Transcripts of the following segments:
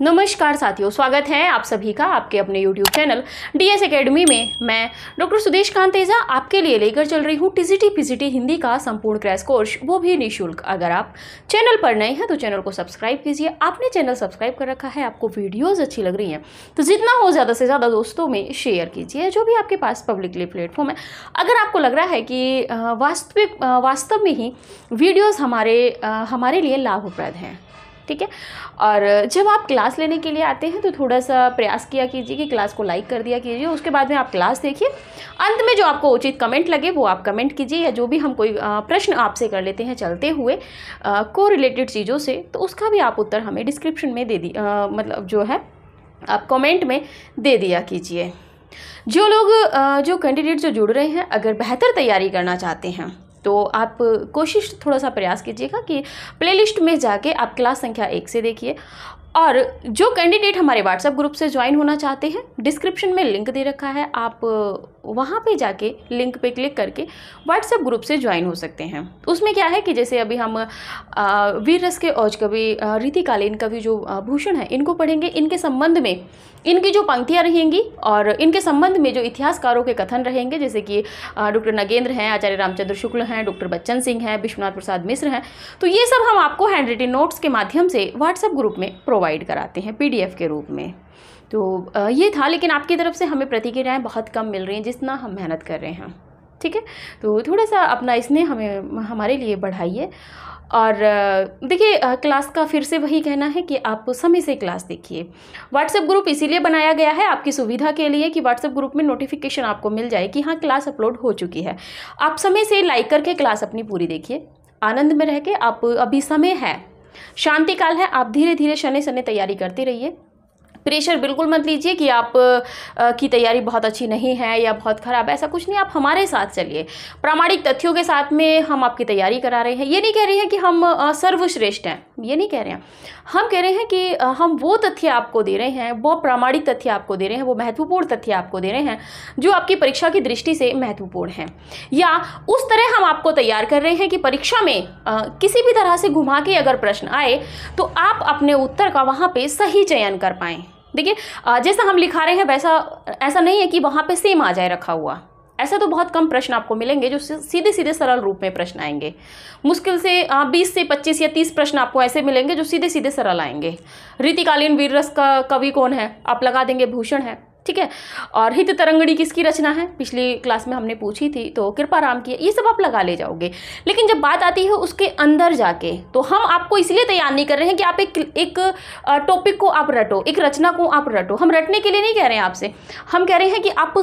नमस्कार साथियों, स्वागत है आप सभी का आपके अपने YouTube चैनल DS एकेडमी में। मैं डॉक्टर सुदेश कांतेजा आपके लिए लेकर चल रही हूँ TCT PCT हिंदी का संपूर्ण क्रैश कोर्स, वो भी निःशुल्क। अगर आप चैनल पर नए हैं तो चैनल को सब्सक्राइब कीजिए। आपने चैनल सब्सक्राइब कर रखा है, आपको वीडियोज़ अच्छी लग रही हैं तो जितना हो ज़्यादा से ज़्यादा दोस्तों में शेयर कीजिए, जो भी आपके पास पब्लिकली प्लेटफॉर्म है। अगर आपको लग रहा है कि वास्तव में ही वीडियोज़ हमारे लिए लाभप्रद हैं, ठीक है। और जब आप क्लास लेने के लिए आते हैं तो थोड़ा सा प्रयास किया कीजिए कि क्लास को लाइक कर दिया कीजिए। उसके बाद में आप क्लास देखिए, अंत में जो आपको उचित कमेंट लगे वो आप कमेंट कीजिए, या जो भी हम कोई प्रश्न आपसे कर लेते हैं चलते हुए को रिलेटेड चीज़ों से, तो उसका भी आप उत्तर हमें डिस्क्रिप्शन में दे मतलब जो है आप कमेंट में दे दिया कीजिए। जो लोग जो कैंडिडेट जो जुड़ रहे हैं, अगर बेहतर तैयारी करना चाहते हैं तो आप कोशिश थोड़ा सा प्रयास कीजिएगा कि प्लेलिस्ट में जाके आप क्लास संख्या 1 से देखिए। और जो कैंडिडेट हमारे व्हाट्सएप ग्रुप से ज्वाइन होना चाहते हैं, डिस्क्रिप्शन में लिंक दे रखा है, आप वहाँ पे जाके लिंक पे क्लिक करके व्हाट्सएप ग्रुप से ज्वाइन हो सकते हैं। उसमें क्या है कि जैसे अभी हम वीर रस के औज कवि रीतिकालीन कवि जो भूषण है, इनको पढ़ेंगे। इनके संबंध में इनकी जो पंक्तियाँ रहेंगी और इनके संबंध में जो इतिहासकारों के कथन रहेंगे, जैसे कि डॉक्टर नगेंद्र हैं, आचार्य रामचंद्र शुक्ल हैं, डॉक्टर बच्चन सिंह हैं, विश्वनाथ प्रसाद मिश्र हैं, तो ये सब हम आपको हैंड रिटन नोट्स के माध्यम से व्हाट्सएप ग्रुप में प्रोवाइड कराते हैं PDF के रूप में। तो ये था, लेकिन आपकी तरफ से हमें प्रतिक्रियाएँ बहुत कम मिल रही हैं जितना हम मेहनत कर रहे हैं, ठीक है। तो थोड़ा सा अपना स्नेह हमारे लिए बढ़ाइए। और देखिए, क्लास का फिर से वही कहना है कि आप समय से क्लास देखिए। व्हाट्सएप ग्रुप इसीलिए बनाया गया है आपकी सुविधा के लिए कि व्हाट्सएप ग्रुप में नोटिफिकेशन आपको मिल जाए कि हाँ क्लास अपलोड हो चुकी है। आप समय से लाइक करके क्लास अपनी पूरी देखिए, आनंद में रह के। आप अभी समय है, शांति काल है, आप धीरे धीरे शनि शनि तैयारी करते रहिए। प्रेशर बिल्कुल मत लीजिए कि आप की तैयारी बहुत अच्छी नहीं है या बहुत ख़राब, ऐसा कुछ नहीं। आप हमारे साथ चलिए, प्रामाणिक तथ्यों के साथ में हम आपकी तैयारी करा रहे हैं। ये नहीं कह रहे हैं कि हम सर्वश्रेष्ठ हैं, ये नहीं कह रहे हैं। हम कह रहे हैं कि हम वो तथ्य आपको दे रहे हैं, वो प्रामाणिक तथ्य आपको दे रहे हैं, वो महत्वपूर्ण तथ्य आपको दे रहे हैं जो आपकी परीक्षा की दृष्टि से महत्वपूर्ण है। या उस तरह हम आपको तैयार कर रहे हैं कि परीक्षा में किसी भी तरह से घुमा के अगर प्रश्न आए तो आप अपने उत्तर का वहाँ पे सही चयन कर पाएँ। देखिए, जैसा हम लिखा रहे हैं वैसा ऐसा नहीं है कि वहाँ पे सेम आ जाए रखा हुआ। ऐसा तो बहुत कम प्रश्न आपको मिलेंगे जो सीधे सीधे सरल रूप में प्रश्न आएंगे। मुश्किल से 20 से 25 या 30 प्रश्न आपको ऐसे मिलेंगे जो सीधे सीधे सरल आएंगे। रीतिकालीन वीर रस का कवि कौन है, आप लगा देंगे भूषण है, ठीक है। और हित तरंगणी किसकी रचना है, पिछली क्लास में हमने पूछी थी, तो कृपाराम की है। ये सब आप लगा ले जाओगे। लेकिन जब बात आती है उसके अंदर जाके, तो हम आपको इसलिए तैयार नहीं कर रहे हैं कि आप एक टॉपिक को आप रटो, एक रचना को आप रटो। हम रटने के लिए नहीं कह रहे हैं आपसे, हम कह रहे हैं कि आप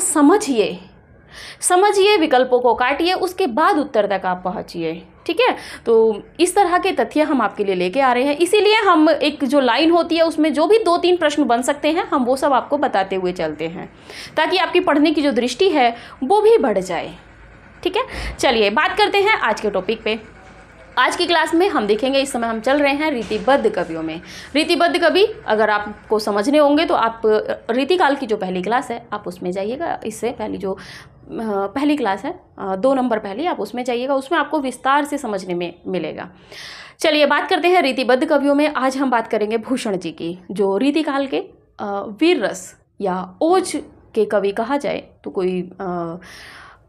समझिए, विकल्पों को काटिए, उसके बाद उत्तर तक आप पहुंचिए, ठीक है। तो इस तरह के तथ्य हम आपके लिए लेके आ रहे हैं। इसीलिए हम एक जो लाइन होती है उसमें जो भी 2-3 प्रश्न बन सकते हैं, हम वो सब आपको बताते हुए चलते हैं ताकि आपकी पढ़ने की जो दृष्टि है वो भी बढ़ जाए, ठीक है। चलिए बात करते हैं आज के टॉपिक पे। आज की क्लास में हम देखेंगे, इस समय हम चल रहे हैं रीतिबद्ध कवियों में। रीतिबद्ध कवि अगर आपको समझने होंगे तो आप रीतिकाल की जो पहली क्लास है आप उसमें जाइएगा। इससे पहली जो पहली क्लास है 2 नंबर पहली, आप उसमें जाइएगा, उसमें आपको विस्तार से समझने में मिलेगा। चलिए बात करते हैं रीतिबद्ध कवियों में। आज हम बात करेंगे भूषण जी की, जो रीतिकाल के वीर रस या ओज के कवि कहा जाए तो कोई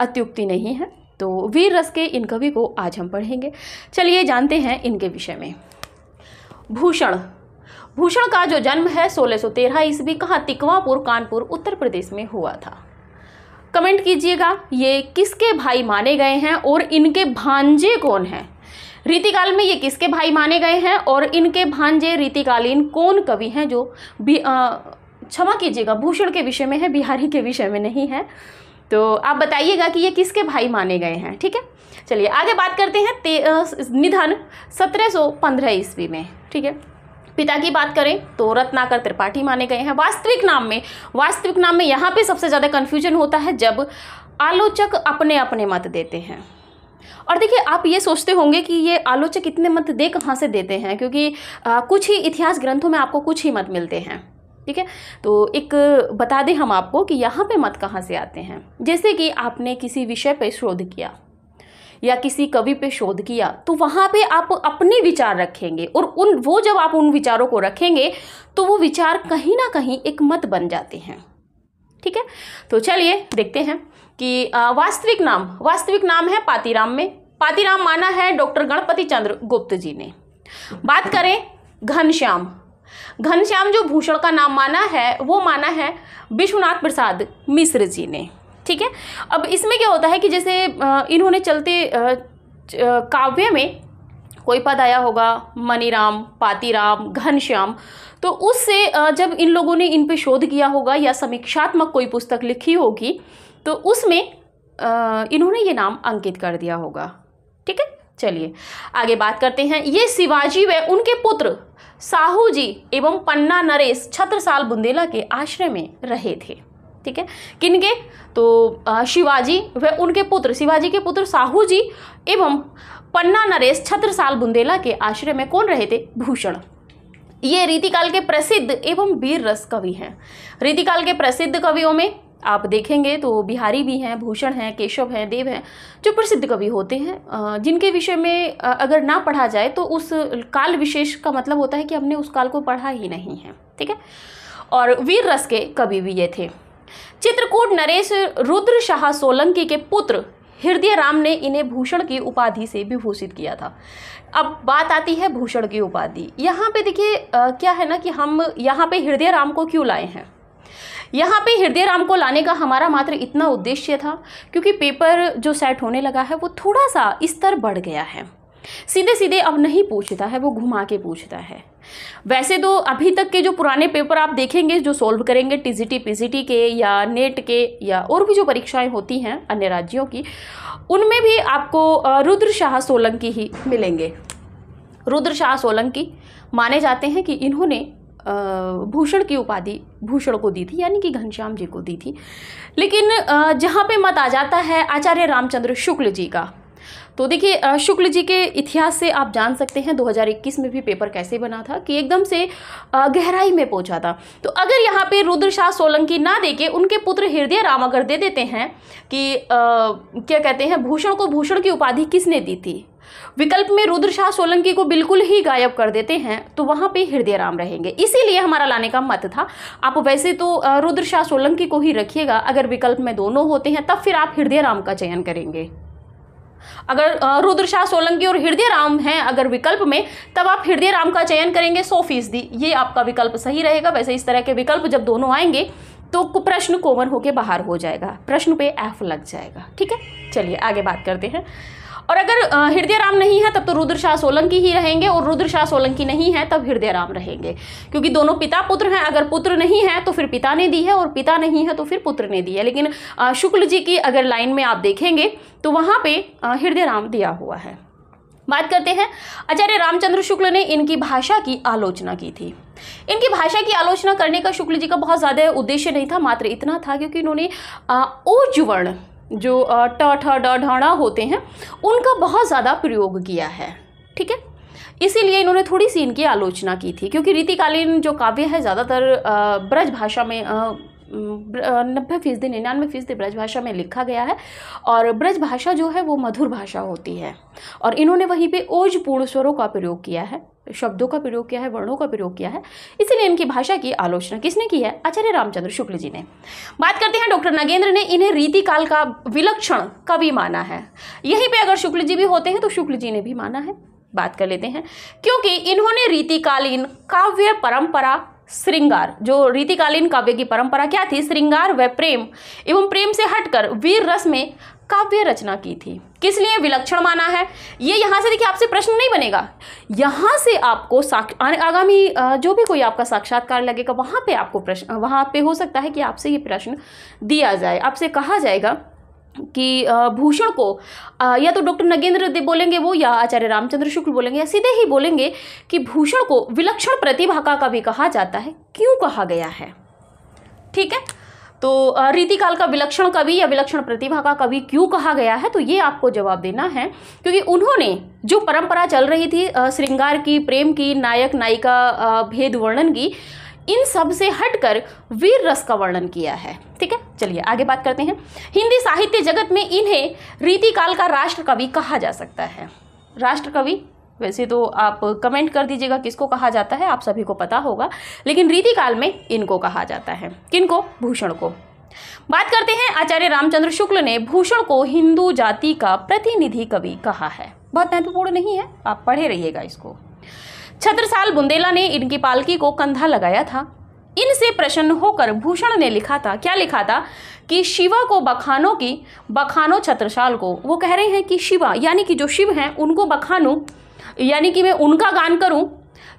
अत्युक्ति नहीं है। तो वीर रस के इन कवि को आज हम पढ़ेंगे। चलिए जानते हैं इनके विषय में। भूषण का जो जन्म है 1613 ईस्वी, कहाँ, तिकवापुर, कानपुर, उत्तर प्रदेश में हुआ था। कमेंट कीजिएगा ये किसके भाई माने गए हैं और इनके भांजे कौन हैं। रीतिकाल में ये किसके भाई माने गए हैं और इनके भांजे रीतिकालीन कौन कवि हैं जो क्षमा कीजिएगा भूषण के विषय में है, बिहारी के विषय में नहीं है। तो आप बताइएगा कि ये किसके भाई माने गए हैं, ठीक है। चलिए आगे बात करते हैं। निधन 1715 ईस्वी में, ठीक है। पिता की बात करें तो रत्नाकर त्रिपाठी माने गए हैं। वास्तविक नाम में यहाँ पे सबसे ज़्यादा कन्फ्यूजन होता है जब आलोचक अपने अपने मत देते हैं। और देखिए, आप ये सोचते होंगे कि ये आलोचक इतने मत दे कहाँ से देते हैं, क्योंकि कुछ ही इतिहास ग्रंथों में आपको कुछ ही मत मिलते हैं, ठीक है। तो एक बता दें हम आपको कि यहाँ पे मत कहाँ से आते हैं। जैसे कि आपने किसी विषय पर शोध किया, या किसी कवि पे शोध किया, तो वहाँ पे आप अपने विचार रखेंगे और जब आप उन विचारों को रखेंगे तो वो विचार कहीं ना कहीं एक मत बन जाते हैं। ठीक है, तो चलिए देखते हैं कि वास्तविक नाम है पातीराम में। पातीराम माना है डॉक्टर गणपति चंद्र गुप्त जी ने। बात करें घनश्याम जो भूषण का नाम माना है वो माना है विश्वनाथ प्रसाद मिश्र जी ने। ठीक है, अब इसमें क्या होता है कि जैसे इन्होंने चलते काव्य में कोई पद आया होगा, मनीराम, पातीराम, घनश्याम, तो उससे जब इन लोगों ने इन पे शोध किया होगा या समीक्षात्मक कोई पुस्तक लिखी होगी तो उसमें इन्होंने ये नाम अंकित कर दिया होगा। ठीक है, चलिए आगे बात करते हैं। ये शिवाजी व उनके पुत्र साहू जी एवं पन्ना नरेश छत्रसाल बुंदेला के आश्रय में रहे थे। ठीक है, किनके? तो शिवाजी व उनके पुत्र, शिवाजी के पुत्र साहू जी एवं पन्ना नरेश छत्रसाल बुंदेला के आश्रय में कौन रहे थे? भूषण। ये रीतिकाल के प्रसिद्ध एवं वीर रस कवि हैं। रीतिकाल के प्रसिद्ध कवियों में आप देखेंगे तो बिहारी भी हैं, भूषण हैं, केशव हैं, देव हैं, जो प्रसिद्ध कवि होते हैं, जिनके विषय में अगर ना पढ़ा जाए तो उस काल विशेष का मतलब होता है कि हमने उस काल को पढ़ा ही नहीं है। ठीक है, और वीर रस के कवि भी ये थे। चित्रकूट नरेश रुद्र शाह सोलंकी के पुत्र हृदय राम ने इन्हें भूषण की उपाधि से विभूषित किया था। अब बात आती है भूषण की उपाधि। यहाँ पे देखिए क्या है ना कि हम यहाँ पे हृदय राम को क्यों लाए हैं। यहाँ पे हृदय राम को लाने का हमारा मात्र इतना उद्देश्य था क्योंकि पेपर जो सेट होने लगा है वो थोड़ा सा स्तर बढ़ गया है। सीधे सीधे अब नहीं पूछता है, वो घुमा के पूछता है। वैसे तो अभी तक के जो पुराने पेपर आप देखेंगे जो सोल्व करेंगे टीजीटी पीजीटी के या नेट के या और भी जो परीक्षाएं होती हैं अन्य राज्यों की, उनमें भी आपको रुद्र शाह सोलंकी ही मिलेंगे। रुद्र शाह सोलंकी माने जाते हैं कि इन्होंने भूषण की उपाधि भूषण को दी थी, यानी कि घनश्याम जी को दी थी। लेकिन जहाँ पे मत आ जाता है आचार्य रामचंद्र शुक्ल जी का, तो देखिए शुक्ल जी के इतिहास से आप जान सकते हैं 2021 में भी पेपर कैसे बना था कि एकदम से गहराई में पहुंचा था। तो अगर यहाँ पे रुद्र शाह सोलंकी ना देके उनके पुत्र हृदय राम अगर दे देते हैं कि क्या कहते हैं भूषण को भूषण की उपाधि किसने दी थी, विकल्प में रुद्र शाह सोलंकी को बिल्कुल ही गायब कर देते हैं, तो वहां पे हृदय राम रहेंगे। इसीलिए हमारा लाने का मत था। आप वैसे तो रुद्र शाह सोलंकी को ही रखिएगा, अगर विकल्प में दोनों होते हैं तब फिर आप हृदय राम का चयन करेंगे। अगर रुद्र शाह सोलंकी और हृदय राम हैं अगर विकल्प में, तब आप हृदय राम का चयन करेंगे 100%। ये आपका विकल्प सही रहेगा। वैसे इस तरह के विकल्प जब दोनों आएंगे तो प्रश्न कॉमन होके बाहर हो जाएगा, प्रश्न पे F लग जाएगा। ठीक है, चलिए आगे बात करते हैं। और अगर हृदय राम नहीं है तब तो रुद्र शाह सोलंकी ही रहेंगे, और रुद्र शाह सोलंकी नहीं है तब हृदय राम रहेंगे, क्योंकि दोनों पिता पुत्र हैं। अगर पुत्र नहीं है तो फिर पिता ने दी है, और पिता नहीं है तो फिर पुत्र ने दी है। लेकिन शुक्ल जी की अगर लाइन में आप देखेंगे तो वहाँ पे हृदय राम दिया हुआ है। बात करते हैं, आचार्य रामचंद्र शुक्ल ने इनकी भाषा की आलोचना की थी। इनकी भाषा की आलोचना करने का शुक्ल जी का बहुत ज़्यादा उद्देश्य नहीं था, मात्र इतना था क्योंकि इन्होंने ओज वर्ण जो ट ठ ड ढ होते हैं उनका बहुत ज़्यादा प्रयोग किया है। ठीक है, इसीलिए इन्होंने थोड़ी सी इनकी आलोचना की थी, क्योंकि रीतिकालीन जो काव्य है ज़्यादातर ब्रज भाषा में 90% 99% ब्रज भाषा में लिखा गया है, और ब्रज भाषा जो है वो मधुर भाषा होती है, और इन्होंने वहीं पे ओज पूर्ण स्वरों का प्रयोग किया है, शब्दों का प्रयोग किया है, वर्णों का प्रयोग किया है। इसीलिए इनकी भाषा की आलोचना किसने की है? आचार्य रामचंद्र शुक्ल जी ने। बात करते हैं, डॉक्टर नगेंद्र ने इन्हें रीतिकाल का विलक्षण कवि माना है। यहीं पे अगर शुक्ल जी भी होते हैं तो शुक्ल जी ने भी माना है। बात कर लेते हैं, क्योंकि इन्होंने रीतिकालीन काव्य परंपरा श्रृंगार, जो रीतिकालीन काव्य की परंपरा क्या थी, श्रृंगार व प्रेम एवं प्रेम से हटकर वीर रस में काव्य रचना की थी। किस लिए विलक्षण माना है? ये यहाँ से देखिए आपसे प्रश्न नहीं बनेगा, यहाँ से आपको आगामी जो भी कोई आपका साक्षात्कार लगेगा वहाँ पे आपको प्रश्न, वहाँ पे हो सकता है कि आपसे ये प्रश्न दिया जाए। आपसे कहा जाएगा कि भूषण को या तो डॉक्टर नगेंद्र बोलेंगे वो, या आचार्य रामचंद्र शुक्ल बोलेंगे, या सीधे ही बोलेंगे कि भूषण को विलक्षण प्रतिभा का कवि कहा जाता है, क्यों कहा गया है। ठीक है, तो रीतिकाल का विलक्षण कवि या विलक्षण प्रतिभा का कवि क्यों कहा गया है, तो ये आपको जवाब देना है। क्योंकि उन्होंने जो परंपरा चल रही थी श्रृंगार की, प्रेम की, नायक नायिका भेद वर्णन की, इन सब से हटकर वीर रस का वर्णन किया है। ठीक है, चलिए आगे बात करते हैं। हिंदी साहित्य जगत में इन्हें रीतिकाल का राष्ट्र कवि कहा जा सकता है। राष्ट्र कवि वैसे तो आप कमेंट कर दीजिएगा किसको कहा जाता है, आप सभी को पता होगा, लेकिन रीतिकाल में इनको कहा जाता है। किनको? भूषण को। बात करते हैं, आचार्य रामचंद्र शुक्ल ने भूषण को हिंदू जाति का प्रतिनिधि कवि कहा है। बहुत महत्वपूर्ण नहीं है, आप पढ़े रहिएगा इसको। छत्रसाल बुंदेला ने इनकी पालकी को कंधा लगाया था। इनसे प्रसन्न होकर भूषण ने लिखा था, क्या लिखा था कि शिवा को बखानो छत्रसाल को। वो कह रहे हैं कि शिवा यानी कि जो शिव हैं उनको बखानूं, यानी कि मैं उनका गान करूं,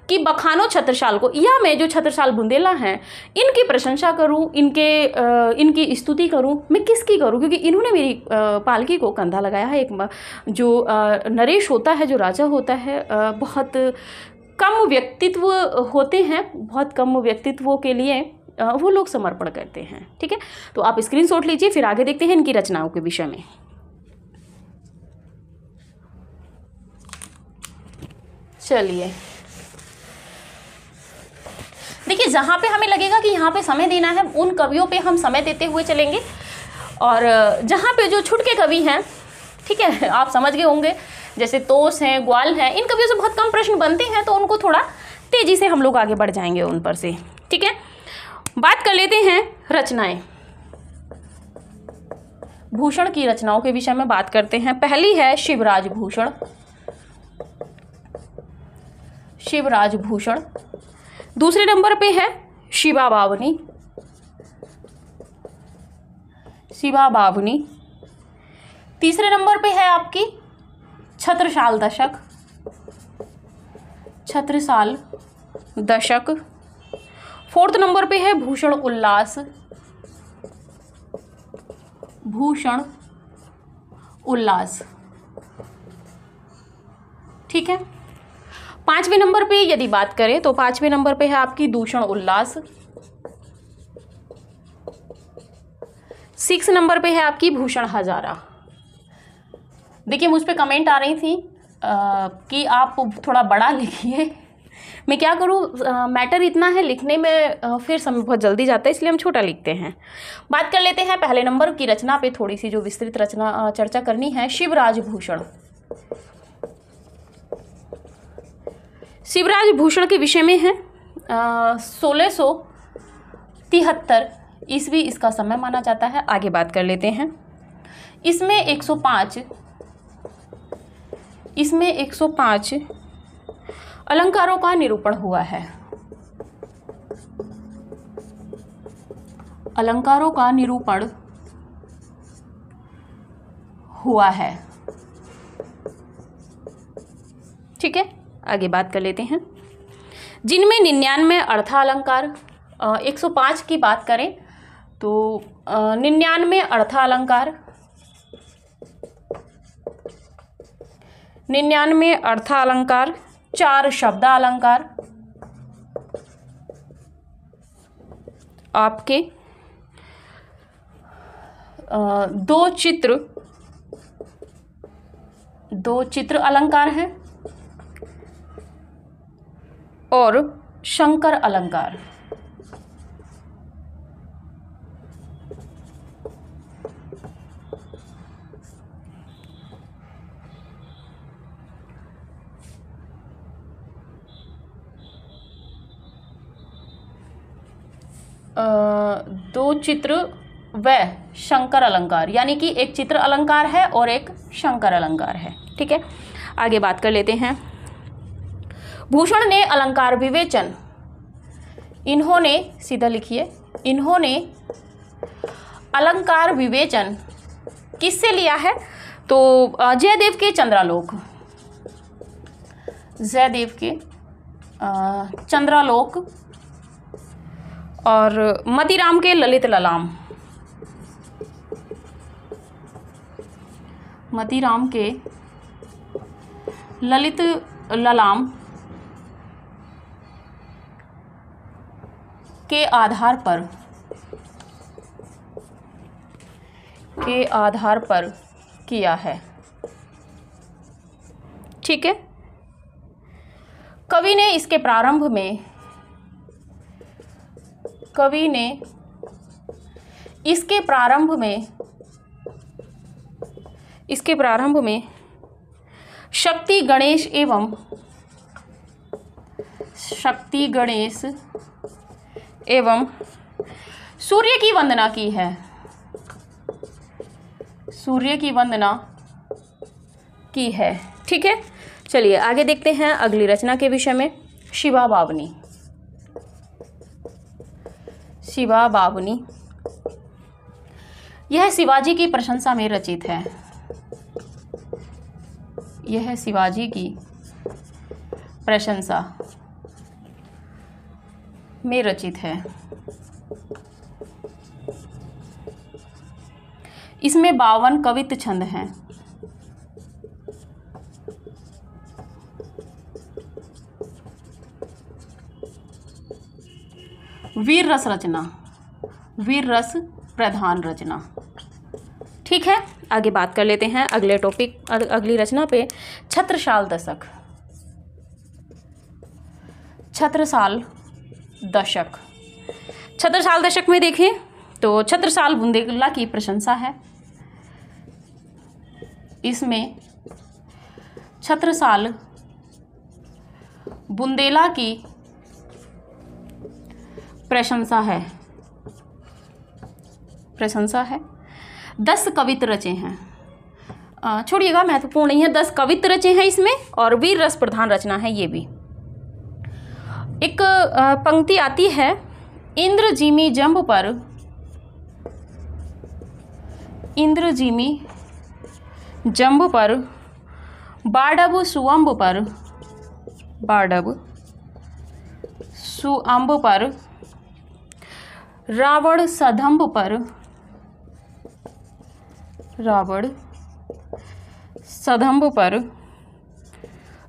कि बखानो छत्रसाल को, या मैं जो छत्रसाल बुंदेला हैं इनकी प्रशंसा करूं, इनकी स्तुति करूं। मैं किसकी करूं? क्योंकि इन्होंने मेरी पालकी को कंधा लगाया है। एक जो नरेश होता है, जो राजा होता है, बहुत कम व्यक्तित्व होते हैं, बहुत कम व्यक्तित्वों के लिए वो लोग समर्पण करते हैं। ठीक है, तो आप स्क्रीनशॉट लीजिए, फिर आगे देखते हैं इनकी रचनाओं के विषय में। चलिए देखिए, जहाँ पे हमें लगेगा कि यहाँ पे समय देना है उन कवियों पे हम समय देते हुए चलेंगे, और जहाँ पे जो छुटके कवि हैं, ठीक है, आप समझ गए होंगे, जैसे तोस हैं, ग्वाल हैं, इन कवियों से बहुत कम प्रश्न बनते हैं, तो उनको थोड़ा तेजी से हम लोग आगे बढ़ जाएंगे उन पर से। ठीक है, बात कर लेते हैं रचनाएं। भूषण की रचनाओं के विषय में बात करते हैं। पहली है शिवराज भूषण। शिवराज भूषण। दूसरे नंबर पे है शिवा बावनी। शिवा बावनी। तीसरे नंबर पे है आपकी छत्रसाल दशक। छत्रसाल दशक। फोर्थ नंबर पे है भूषण उल्लास। भूषण उल्लास। ठीक है, पांचवें नंबर पे यदि बात करें तो पांचवें नंबर पे है आपकी दूषण उल्लास। 6 नंबर पे है आपकी भूषण हजारा। देखिए, मुझ पे कमेंट आ रही थी कि आप थोड़ा बड़ा लिखिए। मैं क्या करूं, मैटर इतना है लिखने में, फिर समय बहुत जल्दी जाता है, इसलिए हम छोटा लिखते हैं। बात कर लेते हैं पहले नंबर की रचना पे, थोड़ी सी जो विस्तृत रचना चर्चा करनी है। शिवराज भूषण। शिवराज भूषण के विषय में है 1673 ईस्वी इसका समय माना जाता है। आगे बात कर लेते हैं। इसमें 105 अलंकारों का निरूपण हुआ है। अलंकारों का निरूपण हुआ है। ठीक है, आगे बात कर लेते हैं। जिनमें 99 अर्थालंकार, 105 की बात करें तो 99 अर्थालंकार, 99 अर्थालंकार, 4 शब्दालंकार, आपके 2 चित्र अलंकार हैं, और शंकर अलंकार। दो चित्र व शंकर अलंकार, यानी कि एक चित्र अलंकार है और एक शंकर अलंकार है। ठीक है, आगे बात कर लेते हैं। भूषण ने अलंकार विवेचन, इन्होंने, सीधा लिखिए, इन्होंने अलंकार विवेचन किससे लिया है? तो जयदेव के चंद्रालोक, जयदेव के चंद्रालोक और मतीराम के ललित ललाम, मतीराम के ललित ललाम के आधार पर किया है। ठीक है, कवि ने इसके प्रारंभ में कवि ने इसके प्रारंभ में शक्ति गणेश एवं सूर्य की वंदना की है। सूर्य की वंदना की है। ठीक है, चलिए आगे देखते हैं अगली रचना के विषय में। शिवा बावनी। शिवा बावनी यह शिवाजी की प्रशंसा में रचित है। यह शिवाजी की प्रशंसा में रचित है। इसमें 52 कवित्त छंद हैं। वीर रस रचना, वीर रस प्रधान रचना। ठीक है, आगे बात कर लेते हैं अगले टॉपिक, अगली रचना पे। छत्रसाल दशक। छत्रसाल दशक। छत्रसाल दशक में देखें तो छत्रसाल बुंदेला की प्रशंसा है। इसमें छत्रसाल बुंदेला की प्रशंसा है। 10 कवित्त रचे हैं। छोड़िएगा, महत्वपूर्ण नहीं है। 10 कवित्त रचे हैं इसमें, और वीर रस प्रधान रचना है ये भी। एक पंक्ति आती है, इंद्र जिमी जंब पर, इंद्र जिमी जंब पर, बाडब सुअंब पर, बाडब सुअंब पर, रावण सदंब पर, रावण सदंब पर,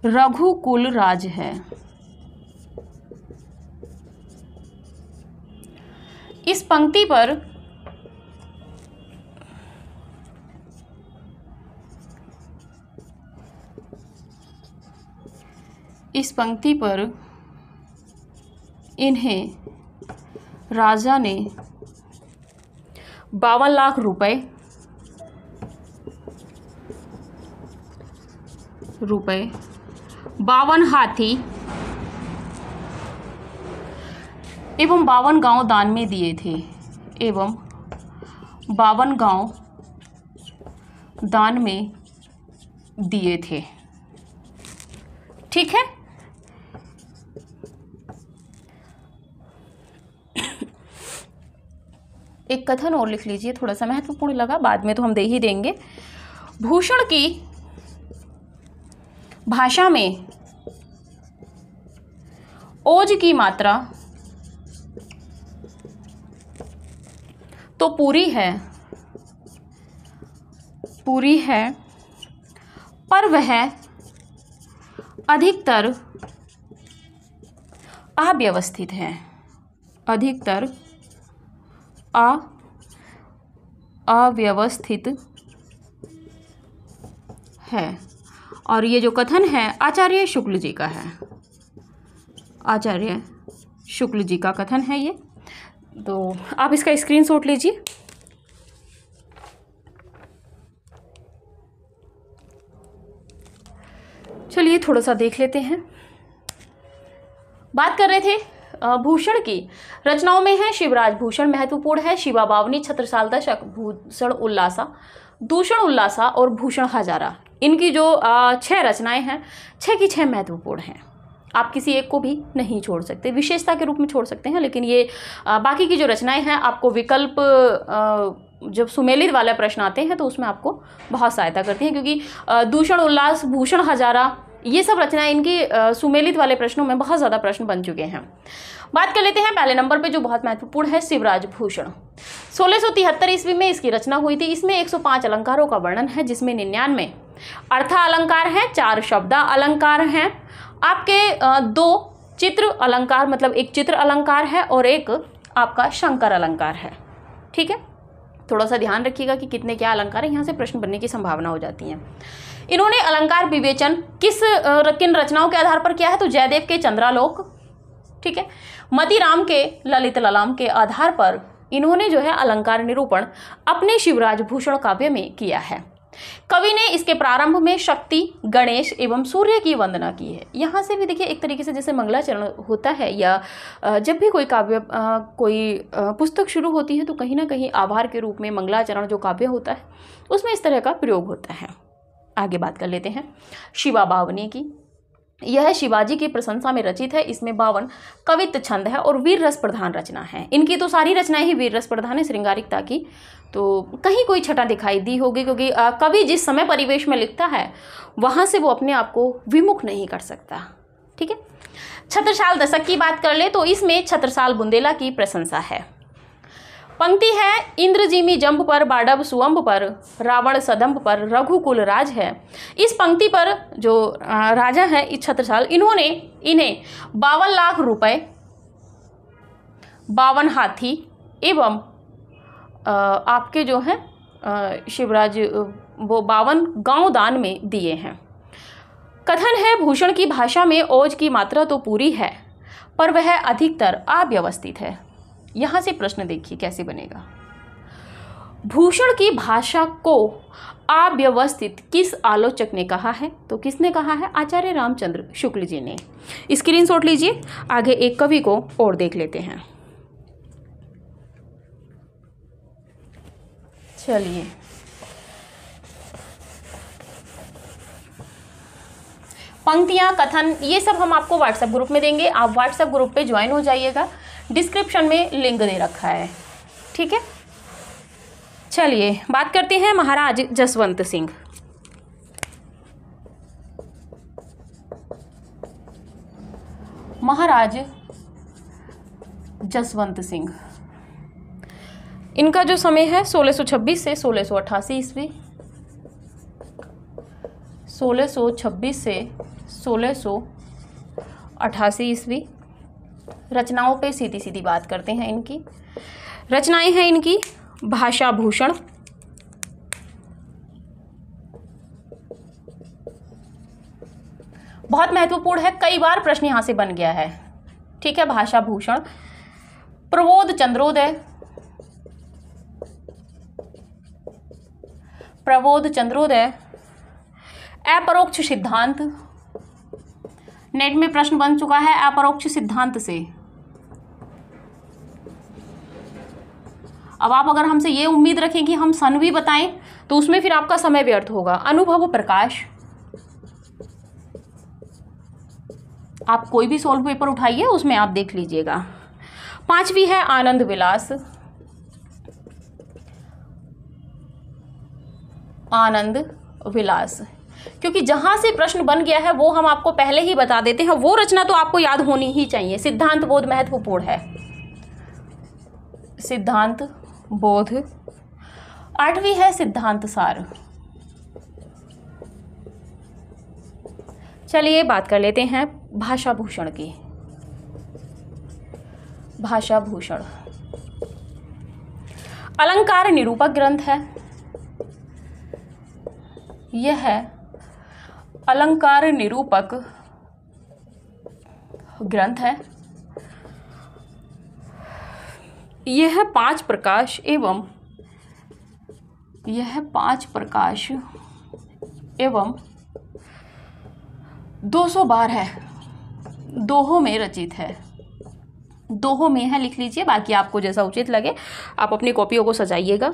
रघुकुल राज है। इस पंक्ति पर इन्हें राजा ने 52 लाख रुपए 52 हाथी एवं 52 गांव दान में दिए थे। एवं 52 गांव दान में दिए थे। ठीक है, एक कथन और लिख लीजिए, थोड़ा सा महत्वपूर्ण लगा, बाद में तो हम दे ही देंगे। भूषण की भाषा में ओज की मात्रा तो पूरी है, पर वह अधिकतर अव्यवस्थित है। अधिकतर अव्यवस्थित है। और ये जो कथन है आचार्य शुक्ल जी का है। आचार्य शुक्ल जी का कथन है ये, तो आप इसका स्क्रीनशॉट लीजिए। चलिए थोड़ा सा देख लेते हैं। बात कर रहे थे भूषण की रचनाओं में है शिवराज भूषण महत्वपूर्ण है, शिवा बावनी, छत्रसाल दशक, भूषण उल्लासा, दूषण उल्लासा और भूषण हजारा। इनकी जो 6 रचनाएं हैं, 6 की 6 महत्वपूर्ण हैं। आप किसी एक को भी नहीं छोड़ सकते, विशेषता के रूप में छोड़ सकते हैं, लेकिन ये बाकी की जो रचनाएं हैं आपको विकल्प जब सुमेलित वाले प्रश्न आते हैं तो उसमें आपको बहुत सहायता करती हैं, क्योंकि दूषण उल्लास, भूषण हजारा, ये सब रचनाएं इनकी सुमेलित वाले प्रश्नों में बहुत ज़्यादा प्रश्न बन चुके हैं। बात कर लेते हैं पहले नंबर पे जो बहुत महत्वपूर्ण है, शिवराज भूषण। 1673 ईस्वी में इसकी रचना हुई थी। इसमें 105 अलंकारों का वर्णन है, जिसमें 99 अर्था अलंकार हैं, 4 शब्दा अलंकार हैं, आपके 2 चित्र अलंकार, मतलब एक चित्र अलंकार है और एक आपका शंकर अलंकार है। ठीक है, थोड़ा सा ध्यान रखिएगा कि कितने क्या अलंकार है, यहाँ से प्रश्न बनने की संभावना हो जाती है। इन्होंने अलंकार विवेचन किन रचनाओं के आधार पर किया है, तो जयदेव के चंद्रालोक, ठीक है। मतीराम के ललित ललाम के आधार पर इन्होंने जो है अलंकार निरूपण अपने शिवराज भूषण काव्य में किया है। कवि ने इसके प्रारंभ में शक्ति, गणेश एवं सूर्य की वंदना की है। यहाँ से भी देखिए एक तरीके से जैसे मंगलाचरण होता है या जब भी कोई काव्य कोई पुस्तक शुरू होती है तो कहीं ना कहीं आभार के रूप में मंगलाचरण जो काव्य होता है उसमें इस तरह का प्रयोग होता है। आगे बात कर लेते हैं शिवा बावनी की। यह शिवाजी की प्रशंसा में रचित है। इसमें 52 कवित्त छंद है और वीर रस प्रधान रचना है। इनकी तो सारी रचनाएं ही वीर रस प्रधान है श्रृंगारिकता की, तो कहीं कोई छटा दिखाई दी होगी क्योंकि कवि जिस समय परिवेश में लिखता है वहां से वो अपने आप को विमुख नहीं कर सकता। ठीक है। छत्रसाल दशक की बात कर ले तो इसमें छत्रसाल बुंदेला की प्रशंसा है। पंक्ति है इंद्रजीमी जंब पर बाडब सुअंब पर रावण सदंब पर रघुकुल राज है। इस पंक्ति पर जो राजा है इस छत्रसाल इन्होंने इन्हें 52 लाख रुपए, 52 हाथी एवं आपके जो हैं शिवराज वो 52 गांव दान में दिए हैं। कथन है भूषण की भाषा में ओज की मात्रा तो पूरी है पर वह अधिकतर अव्यवस्थित है। यहां से प्रश्न देखिए कैसे बनेगा। भूषण की भाषा को अव्यवस्थित किस आलोचक ने कहा है? तो किसने कहा है? आचार्य रामचंद्र शुक्ल जी ने। स्क्रीनशॉट लीजिए। आगे एक कवि को और देख लेते हैं। चलिए पंक्तियां, कथन, ये सब हम आपको व्हाट्सएप ग्रुप में देंगे। आप व्हाट्सएप ग्रुप पे ज्वाइन हो जाइएगा, डिस्क्रिप्शन में लिंक दे रखा है। ठीक है। चलिए बात करते हैं महाराज जसवंत सिंह। महाराज जसवंत सिंह, इनका जो समय है 1626 से 1688 ईस्वी, 1626 से 1688 ईस्वी। रचनाओं पे सीधी सीधी बात करते हैं। इनकी रचनाएं हैं इनकी भाषा भूषण, बहुत महत्वपूर्ण है, कई बार प्रश्न यहां से बन गया है। ठीक है। भाषा भूषण, प्रबोध चंद्रोदय, प्रबोध चंद्रोदय, अपरोक्ष सिद्धांत, नेट में प्रश्न बन चुका है अपरोक्ष सिद्धांत से। अब आप अगर हमसे ये उम्मीद रखें कि हम सन भी बताएं तो उसमें फिर आपका समय व्यर्थ होगा। अनुभव प्रकाश, आप कोई भी सॉल्व पेपर उठाइए उसमें आप देख लीजिएगा। 5वीं है आनंद विलास, आनंद विलास, क्योंकि जहां से प्रश्न बन गया है वो हम आपको पहले ही बता देते हैं। वो रचना तो आपको याद होनी ही चाहिए। सिद्धांत बोध महत्वपूर्ण है, सिद्धांत बोध। 8वीं है सिद्धांत सार। चलिए बात कर लेते हैं भाषा भूषण की। भाषा भूषण अलंकार निरूपक ग्रंथ है। यह है अलंकार निरूपक ग्रंथ है। यह 5 प्रकाश एवं 200 बार है, दोहों में रचित है। दोहों में है लिख लीजिए, बाकी आपको जैसा उचित लगे आप अपनी कॉपियों को सजाइएगा।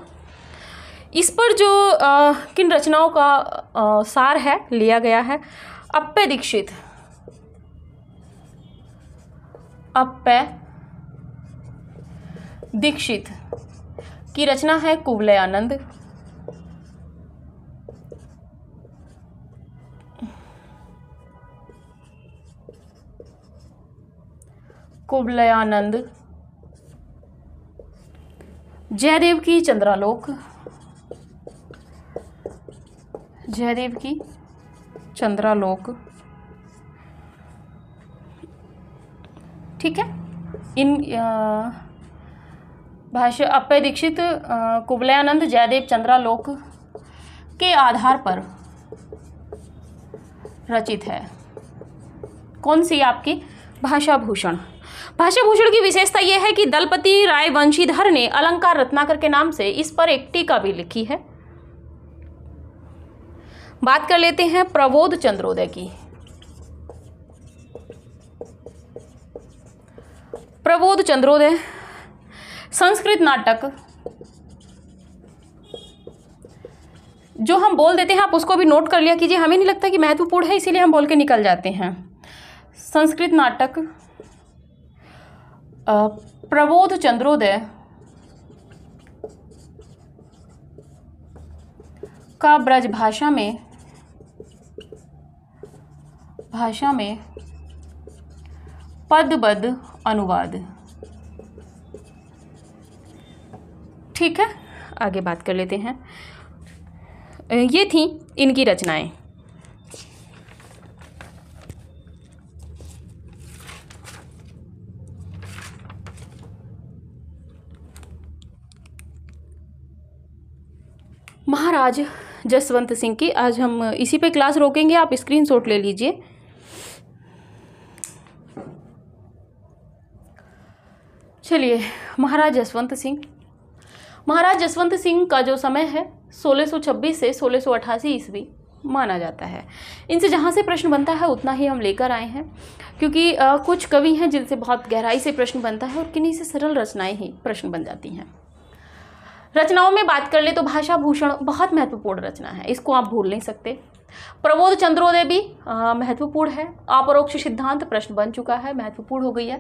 इस पर जो किन रचनाओं का सार है लिया गया है, अप्पे दीक्षित, अप्पे दीक्षित की रचना है कुवलयानंद। कुवलयानंद। जयदेव की चंद्रालोक, जयदेव की चंद्रालोक। ठीक है। इन भाष्य अप्पे दीक्षित, कुवलयानंद, जयदेव चंद्रालोक के आधार पर रचित है। कौन सी आपकी भाषा भूषण। भाषा भूषण की विशेषता यह है कि दलपति राय वंशीधर ने अलंकार रत्नाकर के नाम से इस पर एक टीका भी लिखी है। बात कर लेते हैं प्रबोध चंद्रोदय की। प्रबोध चंद्रोदय संस्कृत नाटक, जो हम बोल देते हैं आप उसको भी नोट कर लिया कीजिए, हमें नहीं लगता कि महत्वपूर्ण है इसीलिए हम बोल के निकल जाते हैं। संस्कृत नाटक प्रबोध चंद्रोदय का ब्रज भाषा में पदबद्ध अनुवाद। ठीक है, आगे बात कर लेते हैं। ये थी इनकी रचनाएं। महाराज जसवंत सिंह की आज हम इसी पे क्लास रोकेंगे, आप स्क्रीनशॉट ले लीजिए। चलिए, महाराज जसवंत सिंह का जो समय है 1626 से 1688 ईस्वी माना जाता है। इनसे जहाँ से प्रश्न बनता है उतना ही हम लेकर आए हैं, क्योंकि कुछ कवि हैं जिनसे बहुत गहराई से प्रश्न बनता है और किन्हीं से सरल रचनाएं ही प्रश्न बन जाती हैं। रचनाओं में बात कर ले तो भाषा भूषण बहुत महत्वपूर्ण रचना है, इसको आप भूल नहीं सकते। प्रबोध चंद्रोदय भी महत्वपूर्ण है। अपरोक्ष सिद्धांत प्रश्न बन चुका है, महत्वपूर्ण हो गई है।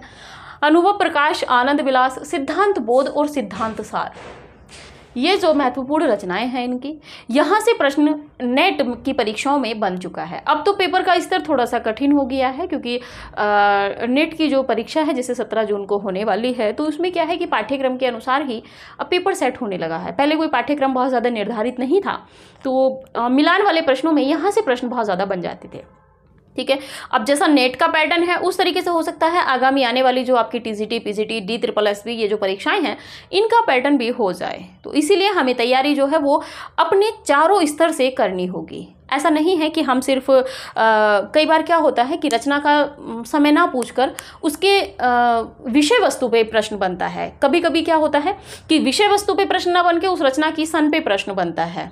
अनुभव प्रकाश, आनंद विलास, सिद्धांत बोध और सिद्धांत सार, ये जो महत्वपूर्ण रचनाएं हैं इनकी, यहाँ से प्रश्न नेट की परीक्षाओं में बन चुका है। अब तो पेपर का स्तर थोड़ा सा कठिन हो गया है, क्योंकि नेट की जो परीक्षा है जैसे 17 जून को होने वाली है, तो उसमें क्या है कि पाठ्यक्रम के अनुसार ही अब पेपर सेट होने लगा है। पहले कोई पाठ्यक्रम बहुत ज़्यादा निर्धारित नहीं था, तो मिलान वाले प्रश्नों में यहाँ से प्रश्न बहुत ज़्यादा बन जाते थे। ठीक है, अब जैसा नेट का पैटर्न है उस तरीके से हो सकता है आगामी आने वाली जो आपकी टीजीटी, पीजीटी, DSSB ये जो परीक्षाएं हैं इनका पैटर्न भी हो जाए। तो इसीलिए हमें तैयारी जो है वो अपने चारों स्तर से करनी होगी। ऐसा नहीं है कि हम सिर्फ कई बार क्या होता है कि रचना का समय ना पूछकर उसके विषय वस्तु पे प्रश्न बनता है। कभी कभी क्या होता है कि विषय वस्तु पे प्रश्न ना बन के उस रचना की सन पे प्रश्न बनता है।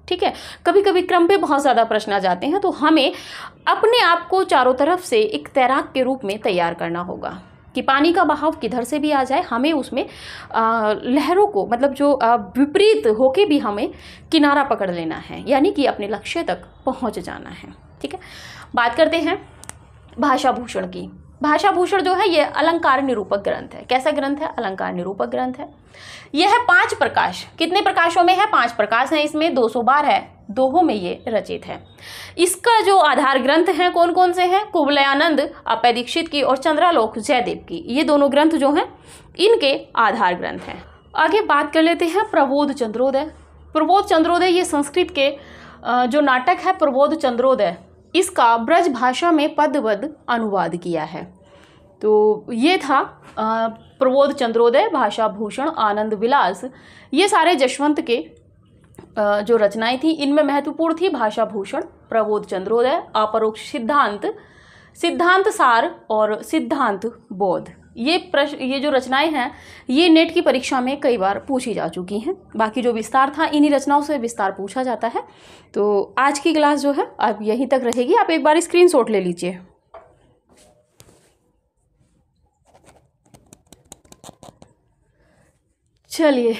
ठीक है, कभी कभी क्रम पे बहुत ज़्यादा प्रश्न आ जाते हैं, तो हमें अपने आप को चारों तरफ से एक तैराक के रूप में तैयार करना होगा कि पानी का बहाव किधर से भी आ जाए, हमें उसमें लहरों को, मतलब जो विपरीत होके भी हमें किनारा पकड़ लेना है, यानी कि अपने लक्ष्य तक पहुंच जाना है। ठीक है, बात करते हैं भाषा भूषण की। भाषा भूषण जो है ये अलंकार निरूपक ग्रंथ है। कैसा ग्रंथ है? अलंकार निरूपक ग्रंथ है। यह है 5 प्रकाश। कितने प्रकाशों में है? 5 प्रकाश हैं इसमें, 212 है, दोहों में ये रचित है। इसका जो आधार ग्रंथ हैं कौन कौन से हैं? कुवलयानंद अप्पय दीक्षित की और चंद्रालोक जयदेव की, ये दोनों ग्रंथ जो हैं इनके आधार ग्रंथ हैं। आगे बात कर लेते हैं प्रबोध चंद्रोदय। प्रबोध चंद्रोदय ये संस्कृत के जो नाटक है प्रबोध चंद्रोदय, इसका ब्रज भाषा में पदबद्ध अनुवाद किया है। तो ये था प्रबोध चंद्रोदय, भाषा भूषण, आनंद विलास, ये सारे जसवंत के जो रचनाएं थी इनमें महत्वपूर्ण थी भाषा भूषण, प्रबोध चंद्रोदय, अपरोक्ष सिद्धांत, सिद्धांत सार और सिद्धांत बोध। ये जो रचनाएं हैं ये नेट की परीक्षा में कई बार पूछी जा चुकी हैं। बाकी जो विस्तार था इन्हीं रचनाओं से विस्तार पूछा जाता है। तो आज की क्लास जो है अब यहीं तक रहेगी, आप एक बार स्क्रीनशॉट ले लीजिए। चलिए,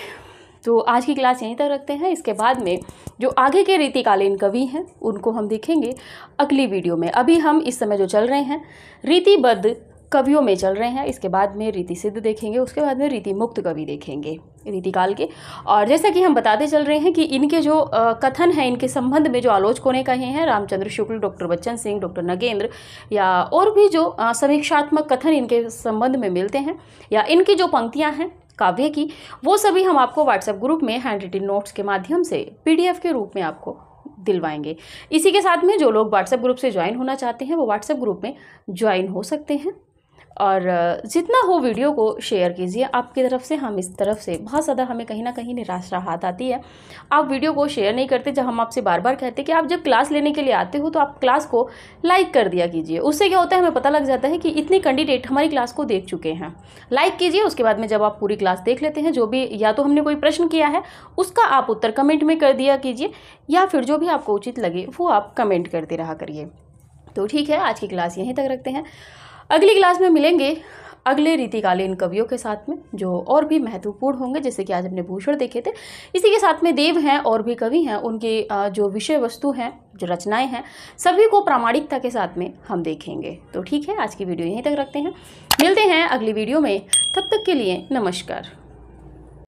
तो आज की क्लास यहीं तक रखते हैं। इसके बाद में जो आगे के रीतिकालीन कवि हैं उनको हम देखेंगे अगली वीडियो में। अभी हम इस समय जो चल रहे हैं रीतिबद्ध कवियों में चल रहे हैं, इसके बाद में रीति सिद्ध देखेंगे, उसके बाद में रीति मुक्त कवि देखेंगे रीतिकाल के। और जैसा कि हम बताते चल रहे हैं कि इनके जो कथन हैं, इनके संबंध में जो आलोचकों ने कहे हैं, रामचंद्र शुक्ल, डॉक्टर बच्चन सिंह, डॉक्टर नगेंद्र, या और भी जो समीक्षात्मक कथन इनके संबंध में मिलते हैं, या इनकी जो पंक्तियाँ हैं काव्य की, वो सभी हम आपको व्हाट्सएप ग्रुप में हैंड रिटन नोट्स के माध्यम से PDF के रूप में आपको दिलवाएंगे। इसी के साथ में जो लोग व्हाट्सएप ग्रुप से ज्वाइन होना चाहते हैं वो व्हाट्सएप ग्रुप में ज्वाइन हो सकते हैं। और जितना हो वीडियो को शेयर कीजिए। आपकी तरफ से, हम इस तरफ से बहुत ज़्यादा हमें कहीं ना कहीं निराशा हाथ आती है। आप वीडियो को शेयर नहीं करते। जब हम आपसे बार बार कहते हैं कि आप जब क्लास लेने के लिए आते हो तो आप क्लास को लाइक कर दिया कीजिए। उससे क्या होता है, हमें पता लग जाता है कि इतने कैंडिडेट हमारी क्लास को देख चुके हैं। लाइक कीजिए। उसके बाद में जब आप पूरी क्लास देख लेते हैं, जो भी या तो हमने कोई प्रश्न किया है उसका आप उत्तर कमेंट में कर दिया कीजिए, या फिर जो भी आपको उचित लगे वो आप कमेंट करते रहा करिए। तो ठीक है, आज की क्लास यहीं तक रखते हैं। अगली क्लास में मिलेंगे अगले रीतिकालीन कवियों के साथ में, जो और भी महत्वपूर्ण होंगे। जैसे कि आज हमने भूषण देखे थे, इसी के साथ में देव हैं और भी कवि हैं, उनके जो विषय वस्तु हैं, जो रचनाएं हैं, सभी को प्रामाणिकता के साथ में हम देखेंगे। तो ठीक है, आज की वीडियो यहीं तक रखते हैं। मिलते हैं अगली वीडियो में। तब तक के लिए नमस्कार।